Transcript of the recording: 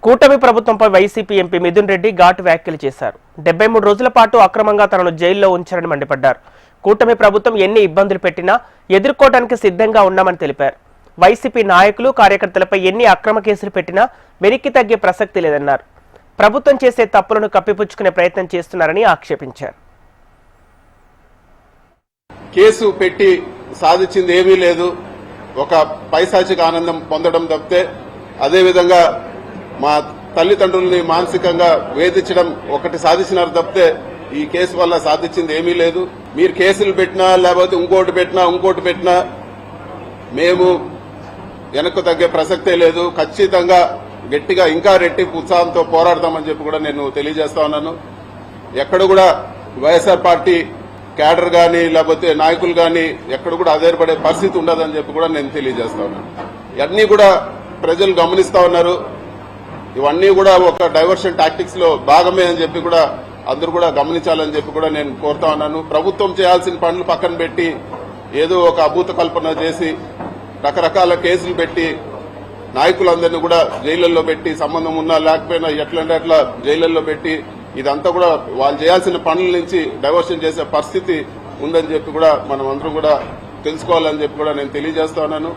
కూటమి ప్రభుత్వంపై YCP MP Mithun Reddy ఘాటు వ్యాఖ్యలు చేశారు. 73 రోజుల పాటు అక్రమంగా తనను జైల్లో ఉంచారని మండిపడ్డారు. కూటమి ప్రభుత్వం ఎన్ని ఇబ్బందులు పెట్టినా ఎదుర్కోవడానికి సిద్ధంగా ఉన్నామని తెలిపారు. వైసీపీ నాయకులు కార్యకర్తలపై ఎన్ని అక్రమ కేసులు పెట్టినా వెనక్కి తగ్గే ప్రసక్తి లేదన్నారు. ప్రభుత్వం చేసే తప్పులను కప్పిపుచ్చుకునే ప్రయత్నం చేస్తున్నారని ఆక్షేపించారు. కేసు పెట్టి సాధించింది ఏమీ లేదు, ఒక పైశాచిక ఆనందం పొందడం తప్పితే అదేవిధంగా మా తల్లిదండ్రుల్ని మానసికంగా వేధించడం ఒకటి సాధించినారు తప్పితే ఈ కేసు వల్ల సాధించింది ఏమీ లేదు. మీరు కేసులు పెట్టినా లేకపోతే ఇంకోటి పెట్టినా మేము వెనక్కు తగ్గే ప్రసక్తే లేదు. ఖచ్చితంగా గట్టిగా ఇంకా రెట్టింపు ఉత్సాహంతో పోరాడతామని చెప్పి కూడా నేను తెలియజేస్తా ఉన్నాను. ఎక్కడ కూడా వైఎస్ఆర్ పార్టీ క్యాడర్ గాని లేకపోతే నాయకులు గాని ఎక్కడ కూడా ఆధారపడే పరిస్థితి ఉండదని చెప్పి కూడా నేను తెలియజేస్తా ఉన్నాను. ఇవన్నీ కూడా ప్రజలు గమనిస్తా ఉన్నారు. ఇవన్నీ కూడా ఒక డైవర్షన్ టాక్టిక్స్ లో భాగమే అని చెప్పి కూడా అందరూ కూడా గమనించాలని చెప్పి కూడా నేను కోరుతా ఉన్నాను. ప్రభుత్వం చేయాల్సిన పనులు పక్కన పెట్టి ఏదో ఒక అభూత కల్పన చేసి రకరకాల కేసులు పెట్టి నాయకులందరినీ కూడా జైళ్లలో పెట్టి సంబంధం ఉన్నా లేకపోయినా ఎట్లంటే అట్లా జైళ్లలో పెట్టి ఇదంతా కూడా వాళ్ళు చేయాల్సిన పనుల నుంచి డైవర్షన్ చేసే పరిస్థితి ఉందని చెప్పి కూడా మనం అందరం కూడా తెలుసుకోవాలని చెప్పి కూడా నేను తెలియజేస్తా ఉన్నాను.